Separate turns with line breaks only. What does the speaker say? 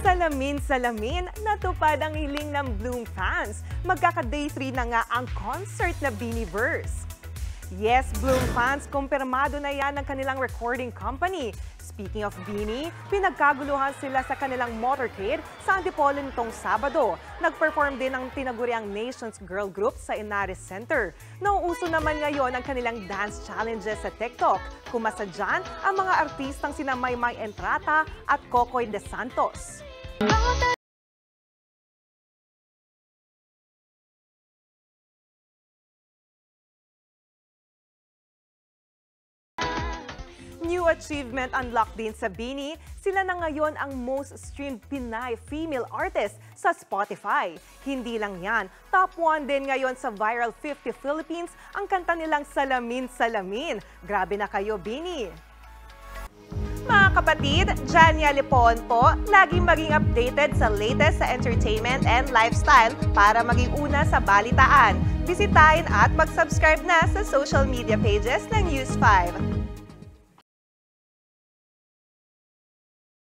Salamin-salamin, natupad ang hiling ng Bloom fans. Magkaka-day 3 na nga ang concert na Beanieverse. Yes, Bloom fans, kumpirmado na yan ng kanilang recording company. Speaking of Beanie, pinagkaguluhan sila sa kanilang motorcade sa Antipolo nitong Sabado. Nag-perform din ang tinaguriang Nations Girl Group sa Inares Center. Nauuso naman ngayon ang kanilang dance challenges sa TikTok. Kumasa dyan ang mga artistang sina Maymay Entrata at Kokoy De Santos. New achievement unlocked din sa Beanie. Sila na ngayon ang most streamed Pinay female artist sa Spotify. Hindi lang yan, top 1 din ngayon sa Viral 50 Philippines ang kanta nilang Salamin-salamin. Grabe na kayo, Beanie! Mga kapatid, Jania Lipon po, laging maging updated sa latest sa entertainment and lifestyle para maging una sa balitaan. Bisitahin at mag-subscribe na sa social media pages ng News 5.